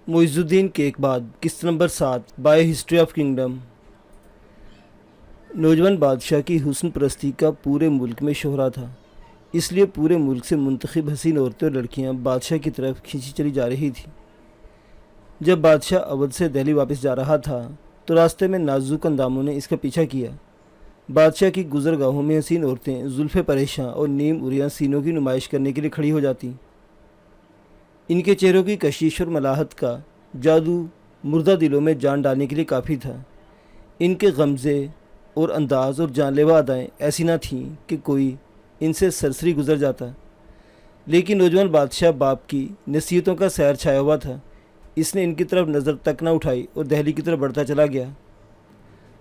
معز الدین کیکباد قسط number 7 by history of kingdom. نوجوان بادشاہ کی حسن پرستی کا پورے ملک میں شہرا تھا، اس لیے پورے ملک سے منتخب حسین عورتیں اور لڑکیاں بادشاہ کی طرف کھینچی چلی جا رہی تھیں۔ جب بادشاہ اودھ سے دہلی واپس جا رہا تھا تو راستے میں نازک انداموں نے اس کا پیچھا کیا۔ بادشاہ کی گزرگاہوں میں حسین عورتیں زلفیں پریشاں اور نیم اریاں سینوں کی نمائش کرنے کے لیے کھڑی ہو جاتیں۔ ان کے چہروں کی کشش اور ملاحت کا جادو مردہ دلوں میں جان ڈالنے کے لیے کافی تھا۔ ان کے غمزے اور انداز اور جان لیوا ادائیں ایسی نہ تھیں کہ کوئی ان سے سرسری گزر جاتا، لیکن نوجوان بادشاہ باپ کی نصیحتوں کا سیر چھایا ہوا تھا۔ اس نے ان کی طرف نظر تک نہ اٹھائی اور دہلی کی طرف بڑھتا چلا گیا۔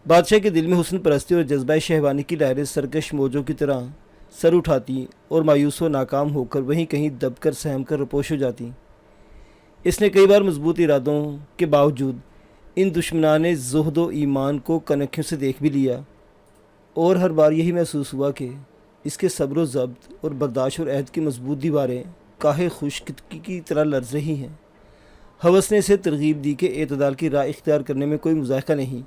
بادشاہ کے دل میں حسن پرستی اور جذبہ شہوانی کی لہریں سرکش موجوں کی طرح سر اٹھاتی اور مایوس و ناکام ہو کر وہیں کہیں دب کر سہم کر رپوش ہو جاتی۔ اس نے کئی بار مضبوط ارادوں کے باوجود ان دشمنان زہد و ایمان کو کنکھیوں سے دیکھ بھی لیا، اور ہر بار یہی محسوس ہوا کہ اس کے صبر و ضبط اور برداشت اور عہد کی مضبوط دیواریں کاہے خشکی کی طرح لرز رہی ہیں۔ ہوس نے اسے ترغیب دی کہ اعتدال کی راہ اختیار کرنے میں کوئی مذائقہ نہیں،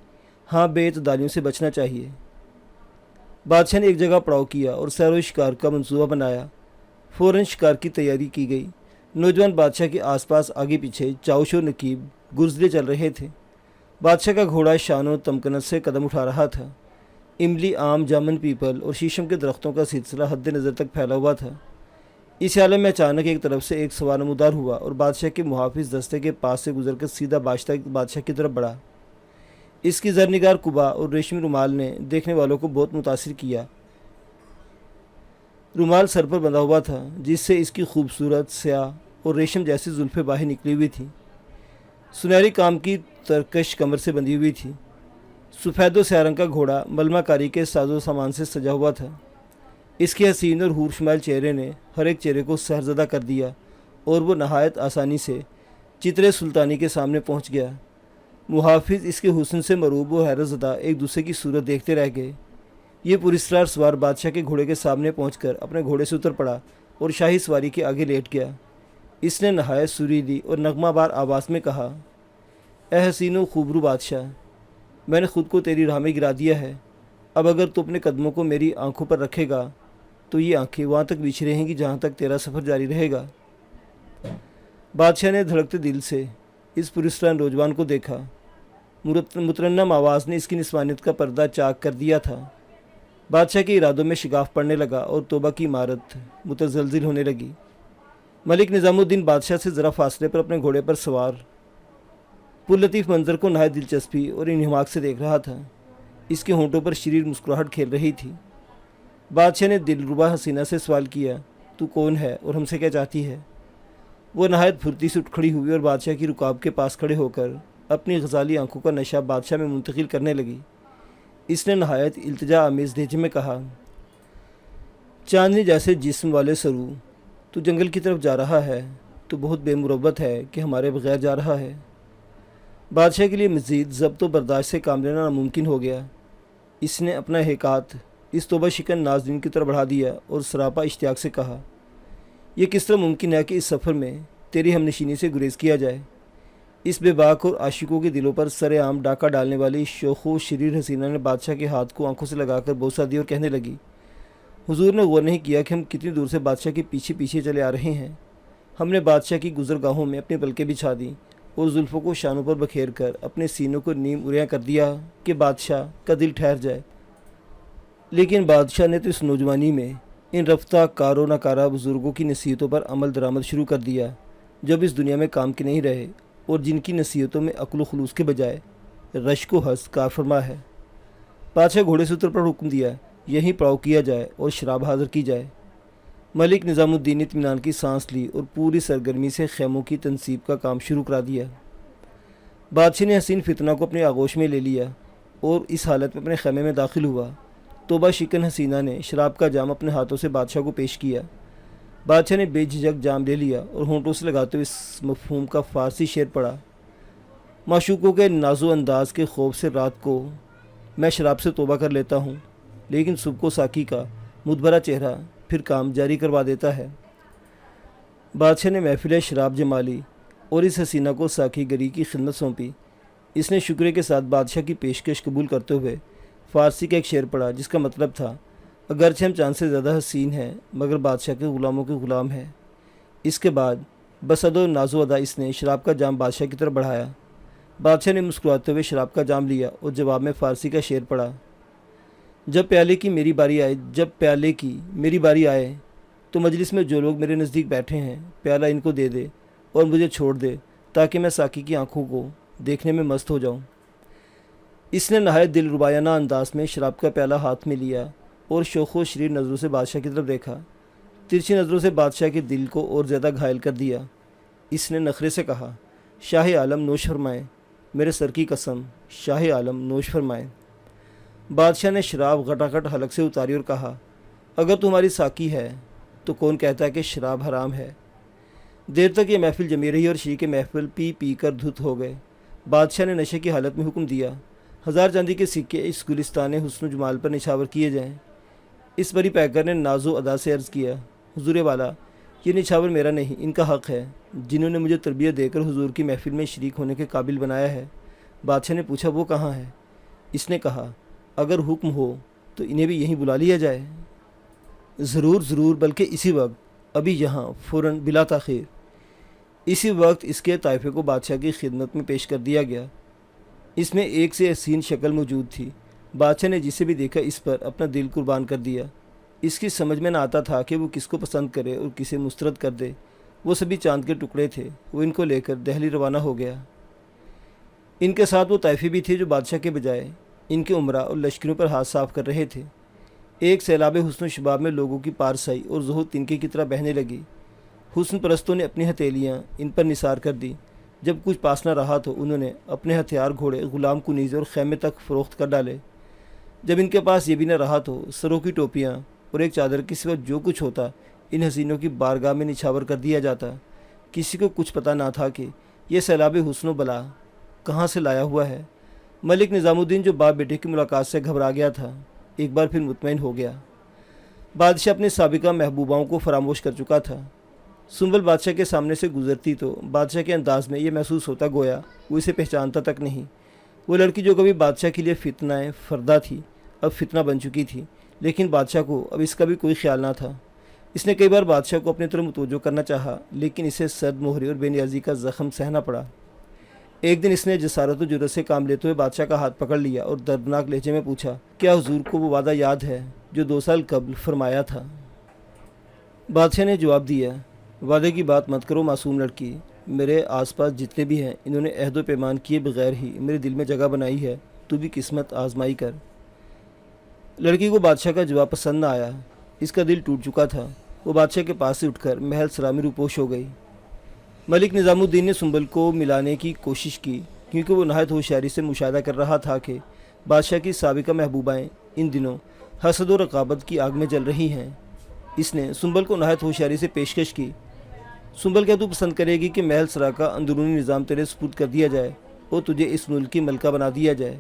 ہاں بے اعتدالیوں سے بچنا چاہیے۔ بادشاہ نے ایک جگہ پڑاؤ کیا اور سیر و شکار کا منصوبہ بنایا۔ فوراً شکار کی تیاری کی گئی۔ نوجوان بادشاہ کے آس پاس آگے پیچھے چاؤش و نقیب گرزلے چل رہے تھے۔ بادشاہ کا گھوڑا شان و تمکنت سے قدم اٹھا رہا تھا۔ املی، آم، جامن، پیپل اور شیشم کے درختوں کا سلسلہ حد نظر تک پھیلا ہوا تھا۔ اس عالم میں اچانک ایک طرف سے ایک سوار نمودار ہوا اور بادشاہ کے محافظ دستے کے پاس سے گزر کر سیدھا بادشاہ کی طرف بڑھا۔ اس کی زرنگار قبا اور ریشمی رومال نے دیکھنے والوں کو بہت متاثر کیا۔ رومال سر پر بندھا ہوا تھا، جس سے اس کی خوبصورت سیاہ اور ریشم جیسی زلفیں باہر نکلی ہوئی تھیں۔ سنہری کام کی ترکش کمر سے بندھی ہوئی تھی۔ سفید و سیاہ رنگ کا گھوڑا ملمہ کاری کے ساز و سامان سے سجا ہوا تھا۔ اس کے حسین اور حور شمائل چہرے نے ہر ایک چہرے کو سحرزدہ کر دیا، اور وہ نہایت آسانی سے چترے سلطانی کے سامنے پہنچ گیا۔ محافظ اس کے حسن سے مروب و حیرت زدہ ایک دوسرے کی صورت دیکھتے رہ گئے۔ یہ پراسرار سوار بادشاہ کے گھوڑے کے سامنے پہنچ کر اپنے گھوڑے سے اتر پڑا اور شاہی سواری کے آگے لیٹ گیا۔ اس نے نہایت سریلی اور نغمہ بار آواز میں کہا، اے حسین و خوبرو بادشاہ، میں نے خود کو تیری راہ میں گرا دیا ہے۔ اب اگر تو اپنے قدموں کو میری آنکھوں پر رکھے گا تو یہ آنکھیں وہاں تک بچھی رہیں گی جہاں تک تیرا سفر جاری رہے گا۔ بادشاہ نے دھڑکتے دل سے اس پراسرار نوجوان کو دیکھا۔ مترنم آواز نے اس کی نسوانیت کا پردہ چاک کر دیا تھا۔ بادشاہ کے ارادوں میں شگاف پڑنے لگا اور توبہ کی عمارت متزلزل ہونے لگی۔ ملک نظام الدین بادشاہ سے ذرا فاصلے پر اپنے گھوڑے پر سوار پر لطیف منظر کو نہایت دلچسپی اور انہماک سے دیکھ رہا تھا۔ اس کے ہونٹوں پر شریر مسکراہٹ کھیل رہی تھی۔ بادشاہ نے دلربا حسینہ سے سوال کیا، تو کون ہے اور ہم سے کیا چاہتی ہے؟ وہ نہایت پھرتی سے اٹھ کھڑی ہوئی اور بادشاہ کی رکاب کے پاس کھڑے ہو کر اپنی غزالی آنکھوں کا نشہ بادشاہ میں منتقل کرنے لگی۔ اس نے نہایت التجا آمیز لہجے میں کہا، چاندنی جیسے جسم والے سرو، تو جنگل کی طرف جا رہا ہے تو بہت بے مروت ہے کہ ہمارے بغیر جا رہا ہے۔ بادشاہ کے لیے مزید ضبط و برداشت سے کام لینا ناممکن ہو گیا۔ اس نے اپنا حکایت اس توبہ شکن ناظرین کی طرف بڑھا دیا اور سراپا اشتیاق سے کہا، یہ کس طرح ممکن ہے کہ اس سفر میں تیری ہم نشینی سے گریز کیا جائے؟ اس بے باک اور عاشقوں کے دلوں پر سر عام ڈاکہ ڈالنے والی شوخ و شریر حسینہ نے بادشاہ کے ہاتھ کو آنکھوں سے لگا کر بوسہ دی اور کہنے لگی، حضور نے غور نہیں کیا کہ ہم کتنی دور سے بادشاہ کے پیچھے پیچھے چلے آ رہے ہیں۔ ہم نے بادشاہ کی گزرگاہوں میں اپنی پلکیں بچھا دیں اور زلفوں کو شانوں پر بکھیر کر اپنے سینوں کو نیم اریاں کر دیا کہ بادشاہ کا دل ٹھہر جائے۔ لیکن بادشاہ نے تو اس نوجوانی میں ان رفتہ کار و ناکارہ بزرگوں کی نصیحتوں پر عمل درآمد شروع کر دیا، جب اس دنیا میں کام کے نہیں رہے اور جن کی نصیحتوں میں عقل و خلوص کے بجائے رشک و حسد کار فرما ہے۔ بادشاہ گھوڑے سے اتر پر حکم دیا، یہیں پڑاؤ کیا جائے اور شراب حاضر کی جائے۔ ملک نظام الدین نے اطمینان کی سانس لی اور پوری سرگرمی سے خیموں کی تنصیب کا کام شروع کرا دیا۔ بادشاہ نے حسین فتنہ کو اپنے آغوش میں لے لیا اور اس حالت میں اپنے خیمے میں داخل ہوا۔ توبہ شکن حسینہ نے شراب کا جام اپنے ہاتھوں سے بادشاہ کو پیش کیا۔ بادشاہ نے بے جھجک جام لے لیا اور ہونٹوں سے لگاتے ہوئے اس مفہوم کا فارسی شعر پڑھا، معشوقوں کے ناز و انداز کے خوف سے رات کو میں شراب سے توبہ کر لیتا ہوں، لیکن صبح کو ساقی کا مدبرہ چہرہ پھر کام جاری کروا دیتا ہے۔ بادشاہ نے محفل شراب جما لی اور اس حسینہ کو ساقی گری کی خدمت سونپی۔ اس نے شکرے کے ساتھ بادشاہ کی پیشکش قبول کرتے ہوئے فارسی کا ایک شعر پڑھا جس کا مطلب تھا، اگرچہ ہم چاند سے زیادہ حسین ہیں مگر بادشاہ کے غلاموں کے غلام ہیں۔ اس کے بعد بصد و ناز و ادا اس نے شراب کا جام بادشاہ کی طرف بڑھایا۔ بادشاہ نے مسکراتے ہوئے شراب کا جام لیا اور جواب میں فارسی کا شعر پڑھا، جب پیالے کی میری باری آئے تو مجلس میں جو لوگ میرے نزدیک بیٹھے ہیں پیالہ ان کو دے دے اور مجھے چھوڑ دے تاکہ میں ساقی کی آنکھوں کو دیکھنے میں مست ہو جاؤں۔ اس نے نہایت دل ربایانہ انداز میں شراب کا پیالہ ہاتھ میں لیا اور شوخ و شریر نظروں سے بادشاہ کی طرف دیکھا۔ ترچھی نظروں سے بادشاہ کے دل کو اور زیادہ گھائل کر دیا۔ اس نے نخرے سے کہا، شاہ عالم نوش فرمائیں، میرے سر کی قسم شاہ عالم نوش فرمائیں۔ بادشاہ نے شراب گھٹاگھٹ حلق سے اتاری اور کہا، اگر تمہاری ساقی ہے تو کون کہتا ہے کہ شراب حرام ہے؟ دیر تک یہ محفل جمی رہی اور شریک محفل پی پی کر دھت ہو گئے۔ بادشاہ نے نشے کی حالت میں حکم دیا، 1000 چاندی کے سکے اس گلستان حسن و جمال پر نچھاور کیے جائیں۔ اس بری پیکر نے ناز و ادا سے عرض کیا، حضور والا، یہ نچھاور میرا نہیں، ان کا حق ہے جنہوں نے مجھے تربیت دے کر حضور کی محفل میں شریک ہونے کے قابل بنایا ہے۔ بادشاہ نے پوچھا، وہ کہاں ہے؟ اس نے کہا، اگر حکم ہو تو انہیں بھی یہیں بلا لیا جائے۔ ضرور ضرور، بلکہ اسی وقت، ابھی یہاں، فوراً، بلا تاخیر۔ اسی وقت اس کے طائفے کو بادشاہ کی خدمت میں پیش کر دیا گیا۔ اس میں ایک سے حسین شکل موجود تھی۔ بادشاہ نے جسے بھی دیکھا اس پر اپنا دل قربان کر دیا۔ اس کی سمجھ میں نہ آتا تھا کہ وہ کس کو پسند کرے اور کسے مسترد کر دے۔ وہ سبھی چاند کے ٹکڑے تھے۔ وہ ان کو لے کر دہلی روانہ ہو گیا۔ ان کے ساتھ وہ طائفے بھی تھے جو بادشاہ کے بجائے ان کے امراء اور لشکروں پر ہاتھ صاف کر رہے تھے۔ ایک سیلاب حسن و شباب میں لوگوں کی پارسائی اور زہد تنکے کی طرح بہنے لگی۔ حسن پرستوں نے اپنی ہتھیلیاں ان پر نثار کر دی۔ جب کچھ پاس نہ رہا تو انہوں نے اپنے ہتھیار، گھوڑے، غلام کنیزیں اور خیمے تک فروخت کر ڈالے۔ جب ان کے پاس یہ بھی نہ رہا تو سروں کی ٹوپیاں اور ایک چادر کے سوا جو کچھ ہوتا ان حسینوں کی بارگاہ میں نچھاور کر دیا جاتا۔ کسی کو کچھ پتہ نہ تھا کہ یہ سیلاب حسن و بلا کہاں سے لایا ہوا ہے۔ ملک نظام الدین جو باپ بیٹے کی ملاقات سے گھبرا گیا تھا، ایک بار پھر مطمئن ہو گیا۔ بادشاہ اپنے سابقہ محبوباؤں کو فراموش کر چکا تھا۔ سنبل بادشاہ کے سامنے سے گزرتی تو بادشاہ کے انداز میں یہ محسوس ہوتا گویا وہ اسے پہچانتا تک نہیں۔ وہ لڑکی جو کبھی بادشاہ کے لیے فتنہ فردہ تھی اب فتنہ بن چکی تھی، لیکن بادشاہ کو اب اس کا بھی کوئی خیال نہ تھا۔ اس نے کئی بار بادشاہ کو اپنی طرف متوجہ کرنا چاہا، لیکن اسے سرد مہری اور بے نیازی کا زخم سہنا پڑا۔ ایک دن اس نے جسارت و جرأت سے کام لیتے ہوئے بادشاہ کا ہاتھ پکڑ لیا اور دردناک لہجے میں پوچھا، کیا حضور کو وہ وعدہ یاد ہے جو 2 سال قبل فرمایا تھا؟ بادشاہ نے جواب دیا، وعدے کی بات مت کرو معصوم لڑکی، میرے آس پاس جتنے بھی ہیں انہوں نے عہد و پیمان کیے بغیر ہی میرے دل میں جگہ بنائی ہے، تو بھی قسمت آزمائی کر۔ لڑکی کو بادشاہ کا جواب پسند نہ آیا۔ اس کا دل ٹوٹ چکا تھا۔ وہ بادشاہ کے پاس سے اٹھ کر محل سرا میں روپوش ہو گئی۔ ملک نظام الدین نے سنبل کو ملانے کی کوشش کی، کیونکہ وہ نہایت ہوشیاری سے مشاہدہ کر رہا تھا کہ بادشاہ کی سابقہ محبوبائیں ان دنوں حسد و رقابت کی آگ میں جل رہی ہیں۔ اس نے سنبل کو نہایت ہوشیاری سے پیشکش کی، سنبل کیا تو پسند کرے گی کہ محل سرا کا اندرونی نظام تیرے سپرد کر دیا جائے اور تجھے اس ملک کی ملکہ بنا دیا جائے؟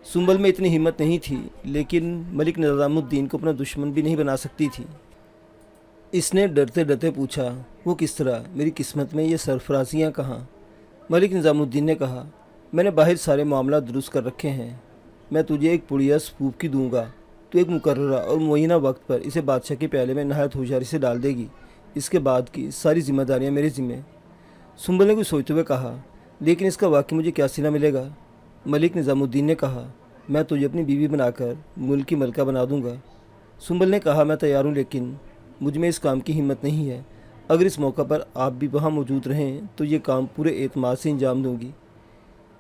سنبل میں اتنی ہمت نہیں تھی، لیکن ملک نظام الدین کو اپنا دشمن بھی نہیں بنا سکتی تھی۔ اس نے ڈرتے ڈرتے پوچھا، وہ کس طرح؟ میری قسمت میں یہ سرفرازیاں کہاں؟ ملک نظام الدین نے کہا، میں نے باہر سارے معاملات درست کر رکھے ہیں۔ میں تجھے ایک پڑیا سپوپ کی دوں گا، تو ایک مقررہ اور معینہ وقت پر اسے بادشاہ کے پیالے میں نہایت ہوشیاری سے ڈال دے گی۔ اس کے بعد کی ساری ذمہ داریاں میرے ذمہ۔ سنبل نے کچھ سوچتے ہوئے کہا، لیکن اس کا واقعی مجھے کیا صلہ ملے گا؟ ملک نظام الدین نے کہا، میں تجھے اپنی بیوی بنا کر ملک کی ملکہ بنا دوں گا۔ سنبل نے کہا، میں تیار ہوں، لیکن مجھ میں اس کام کی ہمت نہیں ہے۔ اگر اس موقع پر آپ بھی وہاں موجود رہیں تو یہ کام پورے اعتماد سے انجام دوں گی۔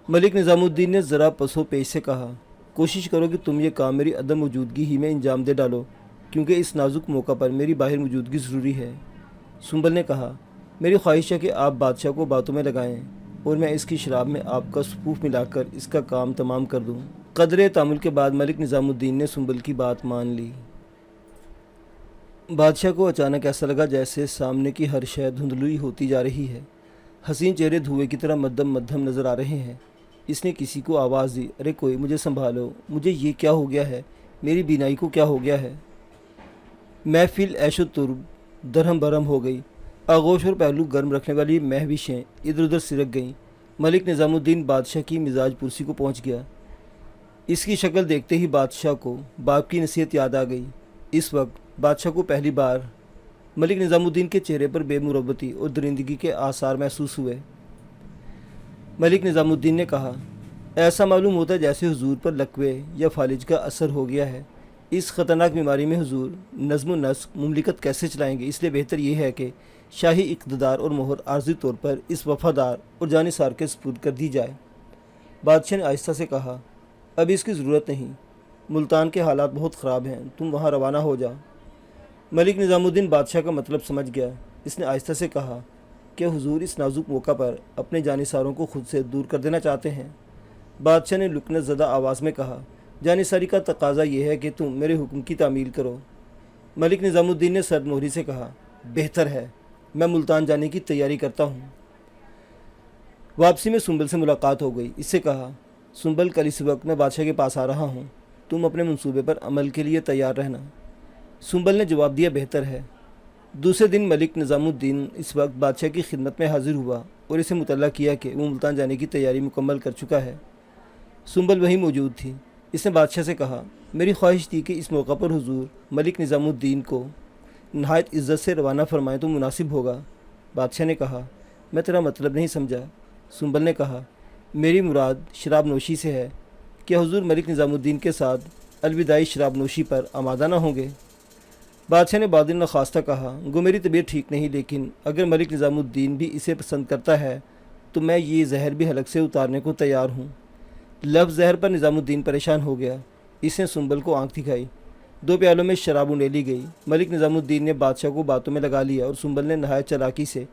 ملک نظام الدین نے ذرا پس و پیش سے کہا، کوشش کرو کہ تم یہ کام میری عدم موجودگی ہی میں انجام دے ڈالو، کیونکہ اس نازک موقع پر میری باہر موجودگی ضروری ہے۔ سنبل نے کہا، میری خواہش ہے کہ آپ بادشاہ کو باتوں میں لگائیں اور میں اس کی شراب میں آپ کا سپوف ملا کر اس کا کام تمام کر دوں۔ قدرے تامل کے بعد ملک نظام الدین نے سنبل کی بات مان لی۔ بادشاہ کو اچانک ایسا لگا جیسے سامنے کی ہر شے دھندلی ہوتی جا رہی ہے۔ حسین چہرے دھوئے کی طرح مدھم مدھم نظر آ رہے ہیں۔ اس نے کسی کو آواز دی، ارے کوئی مجھے سنبھالو، مجھے یہ کیا ہو گیا ہے؟ میری بینائی کو کیا ہو گیا ہے؟ محفل عیش و ترب درہم برہم ہو گئی۔ آغوش اور پہلو گرم رکھنے والی مہوشیں ادھر ادھر سرک گئیں۔ ملک نظام الدین بادشاہ کی مزاج پرسی کو پہنچ گیا۔ اس کی شکل دیکھتے ہی بادشاہ کو باپ کی نصیحت یاد آ گئی۔ اس وقت بادشاہ کو پہلی بار ملک نظام الدین کے چہرے پر بے مربتی اور درندگی کے آثار محسوس ہوئے۔ ملک نظام الدین نے کہا، ایسا معلوم ہوتا ہے جیسے حضور پر لکوے یا فالج کا اثر ہو گیا ہے۔ اس خطرناک بیماری میں حضور نظم و نسق مملکت کیسے چلائیں گے؟ اس لیے بہتر یہ ہے کہ شاہی اقتدار اور مہر عارضی طور پر اس وفادار اور جانثار کے سپرد کر دی جائے۔ بادشاہ نے آہستہ سے کہا، اب اس کی ضرورت نہیں، ملتان کے حالات بہت خراب ہیں، تم وہاں روانہ ہو جا۔ ملک نظام الدین بادشاہ کا مطلب سمجھ گیا۔ اس نے آہستہ سے کہا کہ حضور اس نازک موقع پر اپنے جانثاروں کو خود سے دور کر دینا چاہتے ہیں۔ بادشاہ نے لکنت زدہ آواز میں کہا، جانثاری کا تقاضا یہ ہے کہ تم میرے حکم کی تعمیل کرو۔ ملک نظام الدین نے سرد مہری سے کہا، بہتر ہے، میں ملتان جانے کی تیاری کرتا ہوں۔ واپسی میں سنبل سے ملاقات ہو گئی۔ اس سے کہا، سنبل کل اس وقت میں بادشاہ کے پاس آ رہا ہوں، تم اپنے منصوبے پر عمل کے لیے تیار رہنا۔ سنبل نے جواب دیا، بہتر ہے۔ دوسرے دن ملک نظام الدین اس وقت بادشاہ کی خدمت میں حاضر ہوا اور اسے مطلع کیا کہ وہ ملتان جانے کی تیاری مکمل کر چکا ہے۔ سنبل وہیں موجود تھی۔ اس نے بادشاہ سے کہا، میری خواہش تھی کہ اس موقع پر حضور ملک نظام الدین کو نہایت عزت سے روانہ فرمائیں تو مناسب ہوگا۔ بادشاہ نے کہا، میں تیرا مطلب نہیں سمجھا۔ سنبل نے کہا، میری مراد شراب نوشی سے ہے۔ کیا حضور ملک نظام الدین کے ساتھ الوداعی شراب نوشی پر آمادہ نہ ہوں گے؟ بادشاہ نے بادل نخواستہ کہا، گو میری طبیعت ٹھیک نہیں، لیکن اگر ملک نظام الدین بھی اسے پسند کرتا ہے تو میں یہ زہر بھی حلق سے اتارنے کو تیار ہوں۔ لفظ زہر پر نظام الدین پریشان ہو گیا۔ اس نے سنبل کو آنکھ دکھائی۔ 2 پیالوں میں شراب انڈیلی گئی۔ ملک نظام الدین نے بادشاہ کو باتوں میں لگا لیا اور سنبل نے نہایت چالاکی سے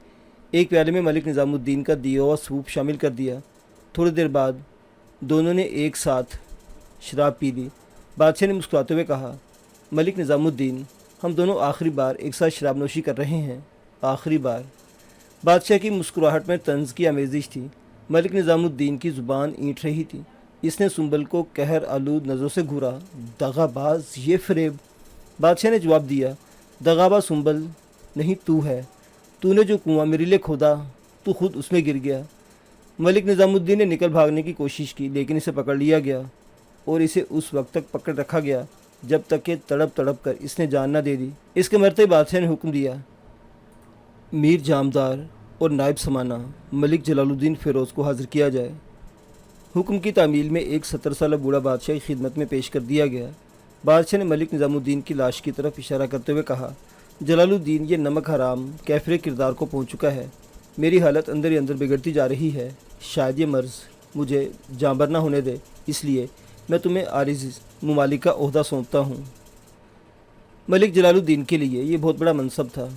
ایک پیالے میں ملک نظام الدین کا دیا ہوا سوپ شامل کر دیا۔ تھوڑی دیر بعد دونوں نے ایک ساتھ شراب پی لی۔ بادشاہ نے مسکراتے ہوئے کہا، ملک نظام الدین، ہم دونوں آخری بار ایک ساتھ شراب نوشی کر رہے ہیں، آخری بار۔ بادشاہ کی مسکراہٹ میں طنز کی آمیزش تھی۔ ملک نظام الدین کی زبان اینٹ رہی تھی۔ اس نے سنبل کو قہر آلود نظروں سے گھورا، دغا باز، یہ فریب۔ بادشاہ نے جواب دیا، دغا باز سنبل نہیں تو ہے، تو نے جو کنواں میرے لیے کھودا تو خود اس میں گر گیا۔ ملک نظام الدین نے نکل بھاگنے کی کوشش کی، لیکن اسے پکڑ لیا گیا اور اسے اس وقت تک پکڑ رکھا گیا جب تک کہ تڑپ تڑپ کر اس نے جان نہ دے دی۔ اس کے مرتے بادشاہ نے حکم دیا، میر جامدار اور نائب سمانہ ملک جلال الدین فیروز کو حاضر کیا جائے۔ حکم کی تعمیل میں ایک 70 سالہ بوڑھا بادشاہ کی خدمت میں پیش کر دیا گیا۔ بادشاہ نے ملک نظام الدین کی لاش کی طرف اشارہ کرتے ہوئے کہا، جلال الدین، یہ نمک حرام کیفر کردار کو پہنچ چکا ہے۔ میری حالت اندر ہی اندر بگڑتی جا رہی ہے۔ شاید یہ مرض مجھے جانبر نہ ہونے دے، اس لیے میں تمہیں عارض ممالک کا عہدہ سونپتا ہوں۔ ملک جلال الدین کے لیے یہ بہت بڑا منصب تھا۔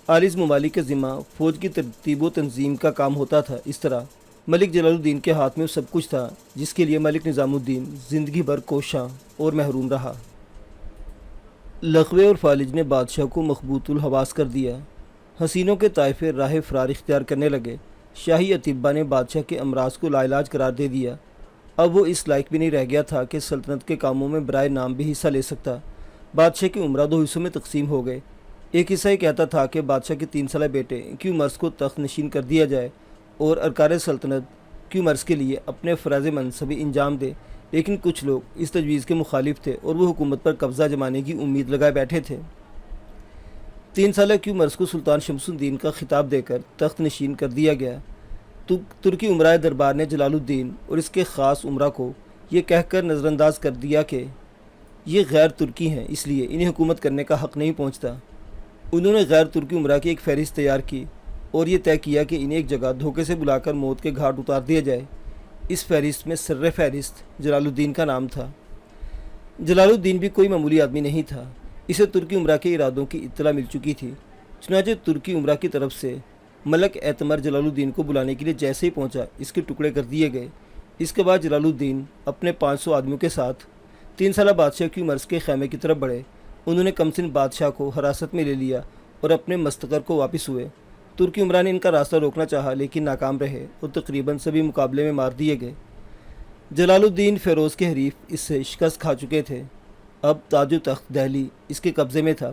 عارض ممالک کے ذمہ فوج کی ترتیب و تنظیم کا کام ہوتا تھا۔ اس طرح ملک جلال الدین کے ہاتھ میں سب کچھ تھا جس کے لیے ملک نظام الدین زندگی بھر کوشاں اور محروم رہا۔ لقوے اور فالج نے بادشاہ کو مخبوط الحواس کر دیا۔ حسینوں کے طائفے راہ فرار اختیار کرنے لگے۔ شاہی اطباء نے بادشاہ کے امراض کو لاعلاج قرار دے دیا۔ اب وہ اس لائق بھی نہیں رہ گیا تھا کہ سلطنت کے کاموں میں برائے نام بھی حصہ لے سکتا۔ بادشاہ کی عمرہ 2 حصوں میں تقسیم ہو گئے۔ ایک حصہ یہ کہتا تھا کہ بادشاہ کے 3 سالہ بیٹے کیومرث کو تخت نشین کر دیا جائے اور ارکان سلطنت کیومرث کے لیے اپنے فرائض منصبی انجام دے، لیکن کچھ لوگ اس تجویز کے مخالف تھے اور وہ حکومت پر قبضہ جمانے کی امید لگائے بیٹھے تھے۔ 3 سالہ کیومرث کو سلطان شمس الدین کا خطاب دے کر تخت نشین کر دیا گیا۔ ترکی امراء دربار نے جلال الدین اور اس کے خاص امراء کو یہ کہہ کر نظر انداز کر دیا کہ یہ غیر ترکی ہیں، اس لیے انہیں حکومت کرنے کا حق نہیں پہنچتا۔ انہوں نے غیر ترکی امراء کی ایک فہرست تیار کی اور یہ طے کیا کہ انہیں ایک جگہ دھوکے سے بلا کر موت کے گھاٹ اتار دیا جائے۔ اس فہرست میں سر فہرست جلال الدین کا نام تھا۔ جلال الدین بھی کوئی معمولی آدمی نہیں تھا۔ اسے ترکی امراء کے ارادوں کی اطلاع مل چکی تھی۔ چنانچہ ترکی امراء کی طرف سے ملک اعتمر جلال الدین کو بلانے کے لیے جیسے ہی پہنچا، اس کے ٹکڑے کر دیے گئے۔ اس کے بعد جلال الدین اپنے 500 آدمیوں کے ساتھ 3 سالہ بادشاہ کیومرث کے خیمے کی طرف بڑھے۔ انہوں نے کمسن بادشاہ کو حراست میں لے لیا اور اپنے مستقر کو واپس ہوئے۔ ترکی عمرا نے ان کا راستہ روکنا چاہا لیکن ناکام رہے اور تقریباً سبھی مقابلے میں مار دیے گئے۔ جلال الدین فیروز کے حریف اس سے شکست کھا چکے تھے۔ اب تاج و تخت دہلی اس کے قبضے میں تھا۔